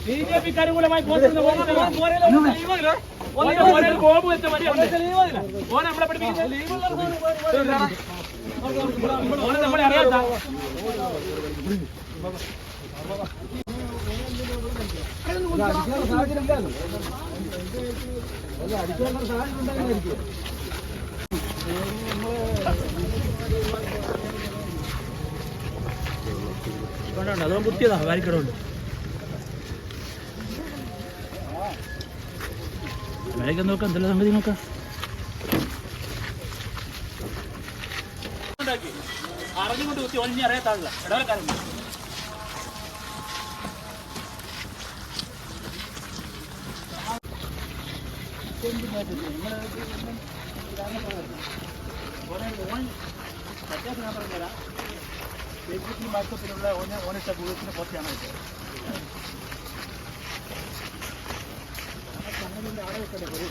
BJP അനുകൂലമായി നമ്മളെ നമ്മളെ അറിയാത്ത അതുകൊണ്ട് കുത്തിയതാ വാരിക്കടമുണ്ട് വേഗം നോക്കാം എന്തെല്ലാം സംഗതി നോക്കാം അറിഞ്ഞുകൊണ്ട് കുത്തി ഒഴിഞ്ഞ് അറിയാത്താളില്ല ഇടവരക്കാരൻ വ്യത്യാസം ഞാൻ പറഞ്ഞുതരാം ഫേസ്ബുക്കിലും വാട്സപ്പിലുള്ള ഓനിട്ട ഗ്രൂപ്പിനെ പുറത്താണ് സംഗതിൻ്റെ ആളെ വെക്കല്ലേ പറയൂ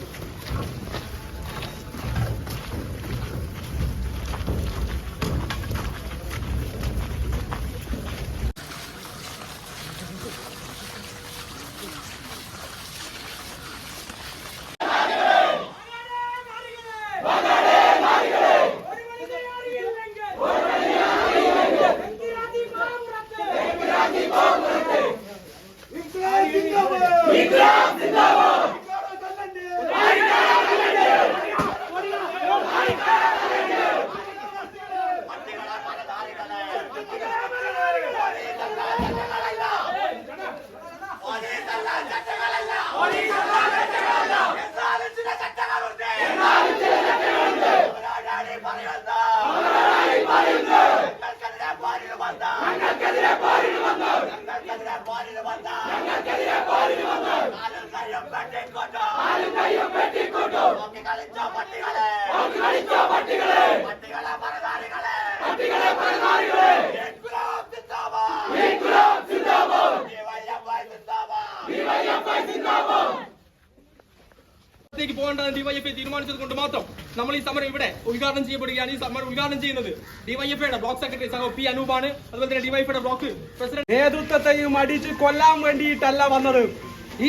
സമരത്തിലേക്ക് പോകേണ്ടത് ഡിവൈഎഫ്ഐ തീരുമാനിച്ചത് കൊണ്ട് മാത്രം നമ്മൾ ഈ സമരം ഇവിടെ ഉദ്ഘാടനം ചെയ്യപ്പെടുകയാണ്. ഈ സമരം ഉദ്ഘാടനം ചെയ്യുന്നത് ഡിവൈഎഫ്ഐയുടെ ബ്ലോക്ക് സെക്രട്ടറി സഹോ പി അനൂപാണ്. അതുപോലെ തന്നെ ഡിവൈഎഫ്ഐയുടെ ബ്ലോക്ക് പ്രസിഡന്റ്. നേതൃത്വത്തെയും അടിച്ച് കൊല്ലാൻ വേണ്ടിയിട്ടല്ല വന്നത്.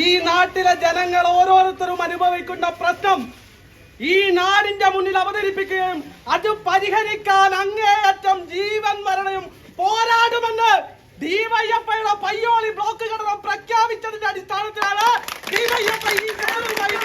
ഈ നാട്ടിലെ ജനങ്ങൾ ഓരോരുത്തരും അനുഭവിക്കുന്ന പ്രശ്നം ഈ നാടിന്റെ മുന്നിൽ അവതരിപ്പിക്കുകയും അത് പരിഹരിക്കാൻ അങ്ങേയറ്റം ജീവൻ മരണയും പോരാടുമെന്ന് ഡിവൈഎഫ്ഐയുടെ പയ്യോളി ബ്ലോക്ക് ഘടകം പ്രഖ്യാപിച്ചതിന്റെ അടിസ്ഥാനത്തിലാണ് ഡിവൈഎഫ്ഐ ഈ സമരവുമായി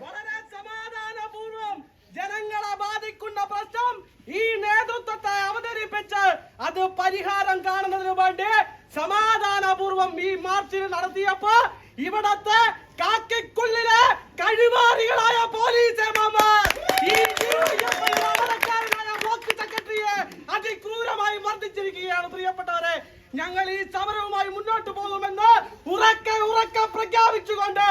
വളരെ സമാധാനപൂർവ്വം ജനങ്ങളെ ബാധിക്കുന്ന പ്രശ്നം ഈ നേതൃത്വത്തെ അവതരിപ്പിച്ച് അത് പരിഹാരം കാണുന്നതിന് വേണ്ടി സമാധാനപൂർവ്വം ഈ മാർച്ച് നടത്തിയപ്പോ ഇവിടത്തെ കാക്കിക്കുള്ളിലെ കഴിവാറികളായ പോലീസ് ഈ ബ്ലോക്ക് സെക്രട്ടറിയെ അതിക്രൂരമായി മർദ്ദിച്ചിരിക്കുകയാണ്. പ്രിയപ്പെട്ടവരെ, ഞങ്ങൾ ഈ സമരവുമായി മുന്നോട്ട് പോകുമെന്ന് ഉറക്കെ പ്രഖ്യാപിച്ചുകൊണ്ട്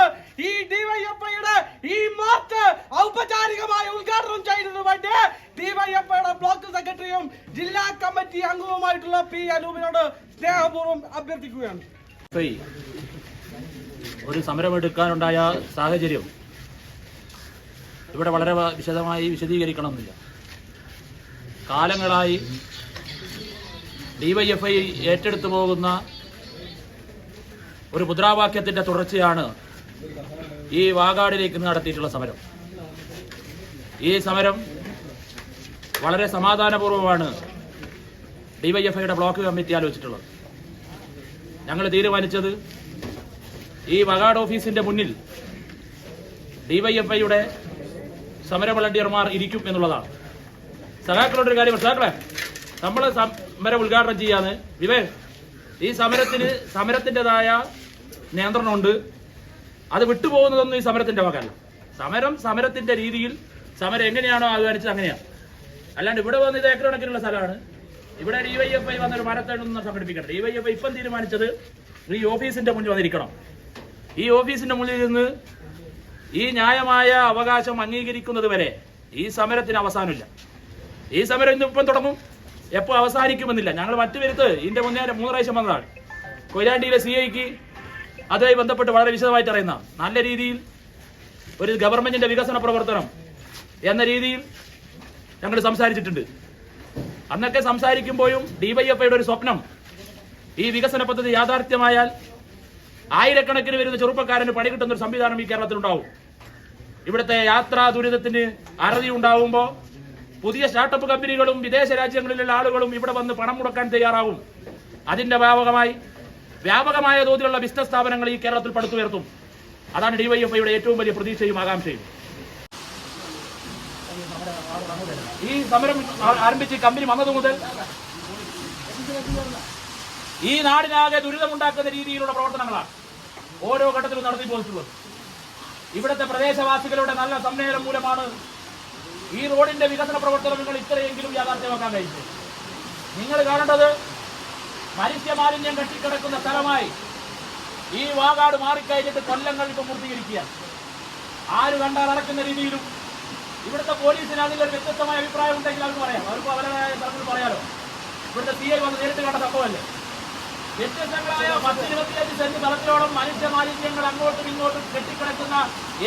ഈ ഡിവൈഎഫ്ഐയുടെ ഈ മാർച്ച് ഔപചാരികമായി ഉദ്ഘാടനം ചെയ്യുന്നതിന് വേണ്ടി ഡിവൈഎഫ്ഐയുടെ ബ്ലോക്ക് സെക്രട്ടറിയും ജില്ലാ കമ്മിറ്റി അംഗവുമായിട്ടുള്ള പി അനൂപിനോട് സ്നേഹപൂർവ്വം അഭ്യർത്ഥിക്കുകയാണ്. ഒരു സമരമെടുക്കാനുണ്ടായ സാഹചര്യം ഇവിടെ വളരെ വിശദമായി വിശദീകരിക്കണമെന്നില്ല. കാലങ്ങളായി ഡിവൈഎഫ്ഐ ഏറ്റെടുത്തു പോകുന്ന ഒരു മുദ്രാവാക്യത്തിൻ്റെ തുടർച്ചയാണ് ഈ വാഗാടിലേക്ക് നടത്തിയിട്ടുള്ള സമരം. ഈ സമരം വളരെ സമാധാനപൂർവ്വമാണ് ഡിവൈഎഫ്ഐയുടെ ബ്ലോക്ക് കമ്മിറ്റി ആലോചിച്ചിട്ടുള്ളത്. ഞങ്ങൾ തീരുമാനിച്ചത് ഈ വകാട് ഓഫീസിന്റെ മുന്നിൽ ഡിവൈഎഫ്ഐയുടെ സമര വളണ്ടിയർമാർ ഇരിക്കും എന്നുള്ളതാണ്. സഖാക്കളോടൊരു കാര്യം, സഖാക്കളെ, നമ്മൾ സമരം ഉദ്ഘാടനം ചെയ്യാന്ന് വിവേക്, ഈ സമരത്തിൻ്റെതായ നിയന്ത്രണമുണ്ട്. അത് വിട്ടുപോകുന്നതൊന്നും ഈ സമരത്തിന്റെ വകല്ല. സമരത്തിന്റെ രീതിയിൽ സമരം എങ്ങനെയാണോ ആഹ്വാനിച്ചത് അങ്ങനെയാണ്. അല്ലാണ്ട് ഇവിടെ വന്ന് ഇത് ഏക്കർ കണക്കിനുള്ള സ്ഥലമാണ്. ഇവിടെ ഡിവൈഎഫ്ഐ വന്നൊരു മരത്തേടൊന്നും സംഘടിപ്പിക്കണം. ഡിവൈഎഫ്ഐ ഇപ്പം തീരുമാനിച്ചത് ഈ ഓഫീസിന്റെ മുന്നിൽ വന്നിരിക്കണം. ഈ ഓഫീസിന്റെ മുന്നിൽ നിന്ന് ഈ ന്യായമായ അവകാശം അംഗീകരിക്കുന്നത് വരെ ഈ സമരത്തിന് അവസാനമില്ല. ഈ സമരം ഇന്നിപ്പം തുടങ്ങും, എപ്പോൾ അവസാനിക്കുമെന്നില്ല. ഞങ്ങൾ മറ്റു വരുത്ത് ഇതിന്റെ മുന്നേ 3 പ്രാവശ്യം വന്നതാണ്. കൊയിലാണ്ടിയിലെ CIക്ക് അതുമായി ബന്ധപ്പെട്ട് വളരെ വിശദമായിട്ട് അറിയുന്ന നല്ല രീതിയിൽ ഒരു ഗവൺമെന്റിന്റെ വികസന പ്രവർത്തനം എന്ന രീതിയിൽ ഞങ്ങൾ സംസാരിച്ചിട്ടുണ്ട്. അന്നൊക്കെ സംസാരിക്കുമ്പോഴും ഡിവൈഎഫ്ഐയുടെ ഒരു സ്വപ്നം ഈ വികസന പദ്ധതി യാഥാർത്ഥ്യമായാൽ ആയിരക്കണക്കിന് വരുന്ന ചെറുപ്പക്കാരന് പണി കിട്ടുന്ന ഒരു സംവിധാനം ഈ കേരളത്തിലുണ്ടാവും. ഇവിടുത്തെ യാത്രാ ദുരിതത്തിന് അറുതി ഉണ്ടാവുമ്പോൾ പുതിയ സ്റ്റാർട്ടപ്പ് കമ്പനികളും വിദേശ രാജ്യങ്ങളിലുള്ള ആളുകളും ഇവിടെ വന്ന് പണം മുടക്കാൻ തയ്യാറാവും. അതിന്റെ വ്യാപകമായ തോതിലുള്ള ബിസിനസ് സ്ഥാപനങ്ങൾ ഈ കേരളത്തിൽ പടുത്തുയർത്തും. അതാണ് ഡിവൈഎഫ്ഐയുടെ ഏറ്റവും വലിയ പ്രതീക്ഷയും ആകാംക്ഷയും. ഈ സമരം ആരംഭിച്ച് കമ്പനി വന്നതു മുതൽ ഈ നാടിനാകെ ദുരിതമുണ്ടാക്കുന്ന രീതിയിലുള്ള പ്രവർത്തനങ്ങളാണ് ഓരോ ഘട്ടത്തിലും നടത്തി പോയിട്ടുള്ളത്. ഇവിടുത്തെ പ്രദേശവാസികളുടെ നല്ല സമ്മേളനം മൂലമാണ് ഈ റോഡിന്റെ വികസന പ്രവർത്തനങ്ങൾ ഇത്രയെങ്കിലും യാഥാർത്ഥ്യമാക്കാൻ കഴിയും. നിങ്ങൾ കാണേണ്ടത് മനുഷ്യമാലിന്യം കെട്ടിക്കിടക്കുന്ന സ്ഥലമായി ഈ വാഗാട് മാറിക്കഴിഞ്ഞിട്ട് കൊല്ലങ്ങൾ ഇപ്പം പൂർത്തീകരിക്കുകയാണ്. ആര് കണ്ടാൽ അടക്കുന്ന രീതിയിലും ഇവിടുത്തെ പോലീസിന് അതിലൊരു വ്യത്യസ്തമായ അഭിപ്രായം ഉണ്ടെങ്കിൽ അവർക്ക് പറയാം, അവർക്ക് അവരുടേതായ തലത്തിൽ പറയാലോ. ഇവിടുത്തെ CI വന്ന് നേരിട്ട് കണ്ട സംഭവമല്ലേ. വ്യത്യസ്തങ്ങളായ 10-25 സെന്റ് തലത്തിലോളം മനുഷ്യ മാലിന്യങ്ങൾ അങ്ങോട്ടും ഇങ്ങോട്ടും കെട്ടിക്കിടക്കുന്ന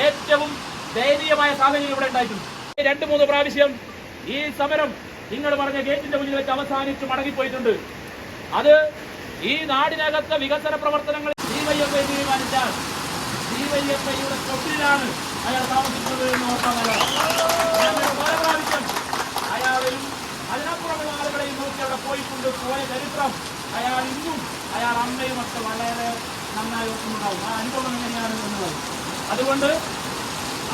ഏറ്റവും ദയനീയമായ സാഹചര്യം ഇവിടെ ഉണ്ടായിട്ടുണ്ട്. 2-3 പ്രാവശ്യം ഈ സമരം നിങ്ങൾ പറഞ്ഞ ഗേറ്റിന്റെ മുന്നിൽ വെച്ച് അവസാനിച്ച് മടങ്ങിപ്പോയിട്ടുണ്ട്. അത് ഈ നാടിനകത്തെ വികസന പ്രവർത്തനങ്ങൾ ഡിവൈഎഫ്ഐ തീരുമാനിച്ചാൽ ഡിവൈഎഫ്ഐയുടെ തൊട്ടിലാണ് അയാൾ താമസിക്കുന്നത് എന്ന് ഓർക്കാൻ പല പ്രാവശ്യം അയാളെയും അതിനപ്പുറമുള്ള ആളുകളെയും നോക്കി അവിടെ പോയിക്കൊണ്ട് പോയ ചരിത്രം അയാൾ അമ്മയും ഒക്കെ വളരെ നന്നായി ഓർക്കുന്നുണ്ടാവും. ആ അനുഭവം എങ്ങനെയാണ് എന്നുള്ളത്. അതുകൊണ്ട്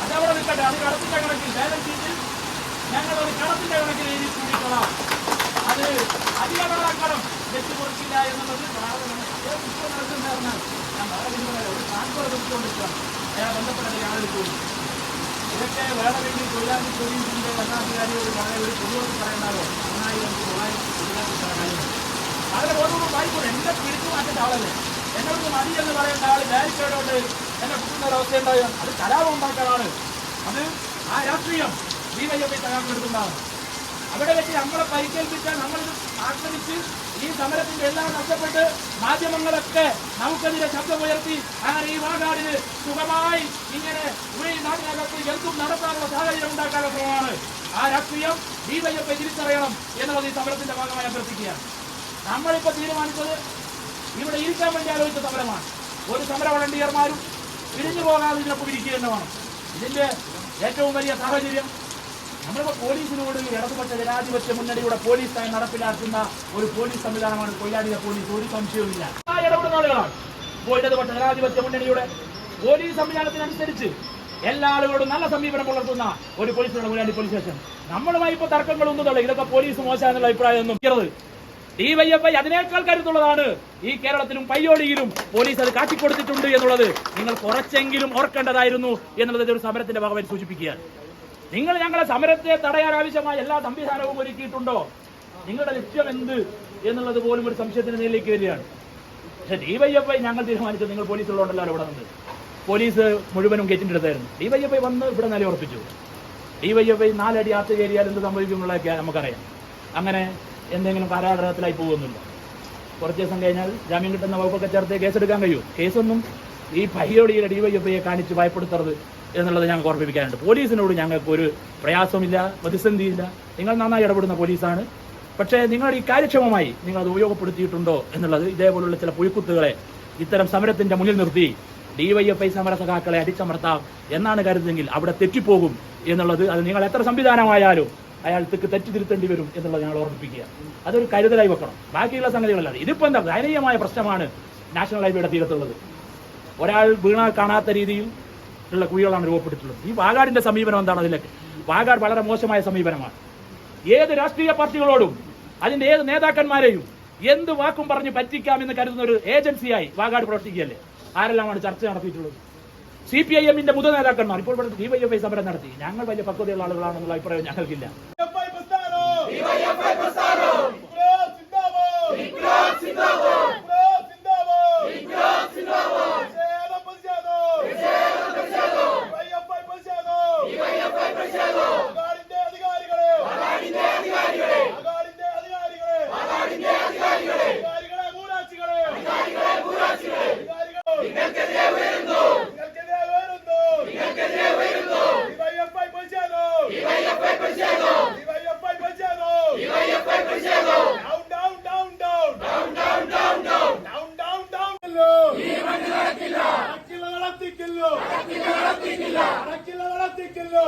അതവിടെ നിൽക്കട്ടെ. അത് കടത്തിന്റെ കണക്കിൽ ബാലൻസ് ഷീറ്റിൽ ഞങ്ങളൊരു കടത്തിന്റെ കണക്കിൽ എഴുതി കൂടിക്കൊള്ളാം. അത് അധികമുള്ള കടം വെച്ച് കുറച്ചില്ല എന്നുള്ളത് നടക്കുന്നുണ്ടായിരുന്നാൽ ഞാൻ വളരെ ഒരു ട്രാൻസ്ഫർ വെച്ചുകൊണ്ടിരിക്കുകയാണ്. അയാൾ ബന്ധപ്പെട്ട ആളുകൾ കൂടി ഇതൊക്കെ വേറെ വേണ്ടി തൊഴിലാളി പോലീസിന്റെ ഭരണാധികാരിയോട് വളരെ ഒരു പൊതുവെന്ന് പറയണ്ടാലോ. 1900 വളരെ ഓരോന്നും വായിക്കൂടെ. എന്നെ പിടിച്ചു മാറ്റേണ്ട ആളല്ലേ. എന്നോട് മതി എന്ന് പറയേണ്ട ആൾ ബാരിക്കേഡോട് എന്നെ കുട്ടുന്ന ഒരവസ്ഥ ഉണ്ടാകും. അത് കലാപം ഉണ്ടാക്കാനാണ്. അത് ആ രാഷ്ട്രീയം ഡിവൈഎഫ്ഐ സഖാക്കളെടുത്തുണ്ടാകുന്നത്. അവിടെ വെച്ച് നമ്മളെ പരിക്കേൽപ്പിച്ചാൽ നമ്മൾ ആക്രമിച്ച് ഈ സമരത്തിന്റെ എല്ലാം നഷ്ടപ്പെട്ട് മാധ്യമങ്ങളൊക്കെ നമുക്കെതിരെ ശബ്ദമുയർത്തി അങ്ങനെ ഈ വാഗാടിന് സുഖമായി ഇങ്ങനെ ഈ നാട്ടിനകത്ത് എന്തും നടത്താനുള്ള സാഹചര്യം ഉണ്ടാക്കാനുള്ള ശ്രമമാണ്. ആ രാഷ്ട്രീയം ഡിവൈഎഫ്ഐ തിരിച്ചറിയണം എന്നുള്ളത് ഈ സമരത്തിന്റെ ഭാഗമായി അഭ്യർത്ഥിക്കുകയാണ്. നമ്മളിപ്പോൾ തീരുമാനിച്ചത് ഇവിടെ ഇരിക്കാൻ വേണ്ടി ആലോചിച്ച സമരമാണ്. ഒരു സമര വളണ്ടിയർമാരും പിരിഞ്ഞു പോകാതെ ഇതിനൊപ്പം ഇരിക്കുക എന്നതാണ് ഇതിന്റെ ഏറ്റവും വലിയ സാഹചര്യം. നമ്മളിപ്പോൾ പോലീസിനോട് ഇടതുപക്ഷ ജനാധിപത്യ മുന്നണിയുടെ പോലീസായി നടപ്പിലാക്കുന്ന ഒരു പോലീസ് സംവിധാനമാണ് കൊയിലാണ്ടിയിലെ പോലീസ്. ഒരു സംശയവുമില്ല. ആ ഇടപെടുന്ന ആളുകളാണ് ഇടതുപക്ഷ ജനാധിപത്യ മുന്നണിയുടെ പോലീസ് സംവിധാനത്തിനനുസരിച്ച് എല്ലാ ആളുകളോടും നല്ല സമീപനം പുലർത്തുന്ന ഒരു പോലീസിനുള്ള കൊയിലാണ്ടി പോലീസ് സ്റ്റേഷൻ. നമ്മളുമായി ഇപ്പോൾ തർക്കങ്ങളൊന്നും ഇതൊക്കെ പോലീസ് മോശമെന്നുള്ള അഭിപ്രായം ഒന്നും ഡിവൈഎഫ്ഐ അതിനേക്കാൾ കരുത്തുള്ളതാണ്. ഈ കേരളത്തിലും പയ്യോളിയിലും പോലീസ് അത് കാട്ടിക്കൊടുത്തിട്ടുണ്ട് എന്നുള്ളത് നിങ്ങൾ കുറച്ചെങ്കിലും ഓർക്കേണ്ടതായിരുന്നു എന്നുള്ളത് ഒരു സമരത്തിന്റെ ഭാഗമായി സൂചിപ്പിക്കുകയാണ്. നിങ്ങൾ ഞങ്ങളെ സമരത്തെ തടയാൻ ആവശ്യമായ എല്ലാ സംവിധാനവും ഒരുക്കിയിട്ടുണ്ടോ? നിങ്ങളുടെ ലക്ഷ്യം എന്ത് എന്നുള്ളത് പോലും ഒരു സംശയത്തിന് നേരിലേക്ക് വരികയാണ്. പക്ഷെ ഡിവൈഎഫ്ഐ ഞങ്ങൾ തീരുമാനിച്ചത് നിങ്ങൾ പോലീസുള്ളതുകൊണ്ടല്ലോ ഇവിടെ വന്നത്. പോലീസ് മുഴുവനും ഗേറ്റിന്റെ അടുത്തായിരുന്നു. ഡിവൈഎഫ്ഐ വന്ന് ഇവിടെ നിലയുറപ്പിച്ചു. ഡിവൈഎഫ്ഐ 4 അടി ആത്ത് കയറിയാൽ എന്ത് സംഭവിക്കുന്നുള്ളതൊക്കെ നമുക്കറിയാം. അങ്ങനെ എന്തെങ്കിലും കാരാഗ്രഹത്തിലായി പോകുന്നില്ല. കുറച്ച് ദിവസം കഴിഞ്ഞാൽ ജാമ്യം കിട്ടുന്ന വകുപ്പൊക്കെ ചേർത്ത് കേസെടുക്കാൻ കഴിയും. കേസൊന്നും ഈ പയ്യോടിയിലെ ഡിവൈഎഫ്ഐയെ കാണിച്ച് ഭയപ്പെടുത്തരുത് എന്നുള്ളത് ഞങ്ങൾക്ക് ഓർമ്മിപ്പിക്കാനുണ്ട്. പോലീസിനോട് ഞങ്ങൾക്ക് ഒരു പ്രയാസമില്ല, പ്രതിസന്ധിയില്ല. നിങ്ങൾ നന്നായി ഇടപെടുന്ന പോലീസാണ്. പക്ഷേ നിങ്ങൾ ഈ കാര്യക്ഷമമായി നിങ്ങൾ അത് ഉപയോഗപ്പെടുത്തിയിട്ടുണ്ടോ എന്നുള്ളത് ഇതേപോലുള്ള ചില പുഴുക്കുത്തുകളെ ഇത്തരം സമരത്തിന്റെ മുന്നിൽ നിർത്തി ഡിവൈഎഫ്ഐ സമര സഖാക്കളെ അടിച്ചമർത്താം എന്നാണ് കരുതുന്നെങ്കിൽ അവിടെ തെറ്റിപ്പോകും എന്നുള്ളത് അത് നിങ്ങൾ എത്ര സംവിധാനമായാലും അയാൾക്ക് തെറ്റ് തിരുത്തേണ്ടി വരും എന്നുള്ളത് ഞങ്ങൾ ഓർമ്മിപ്പിക്കുക. അതൊരു കരുതലായി വെക്കണം. ബാക്കിയുള്ള സംഗതികളല്ലാതെ ഇതിപ്പോൾ എന്താ ദയനീയമായ പ്രശ്നമാണ് നാഷണൽ ഹൈവേയുടെ തീരത്തുള്ളത്. ഒരാൾ വീണാൽ കാണാത്ത രീതിയിൽ ഉള്ള കുഴികളാണ് രൂപപ്പെട്ടിട്ടുള്ളത്. ഈ വാഗാടിന്റെ സമീപനം എന്താണ്? അതിലേക്ക് വാഗാട് വളരെ മോശമായ സമീപനമാണ്. ഏത് രാഷ്ട്രീയ പാർട്ടികളോടും അതിന്റെ ഏത് നേതാക്കന്മാരെയും എന്ത് വാക്കും പറഞ്ഞ് പറ്റിക്കാമെന്ന് കരുതുന്ന ഒരു ഏജൻസിയായി വാഗാട് പ്രവർത്തിക്കുകയല്ലേ? ആരെല്ലാമാണ് ചർച്ച നടത്തിയിട്ടുള്ളത്? CPIM-ന്റെ മുതിർന്ന നേതാക്കന്മാർ ഇപ്പോൾ ഇവിടെ ഡിവൈഎഫ്ഐ സമരം നടത്തി. ഞങ്ങൾ വലിയ പക്വതയുള്ള ആളുകളാണെന്നുള്ള അഭിപ്രായം ഞങ്ങൾക്കില്ല. നടത്തിക്കില്ലോ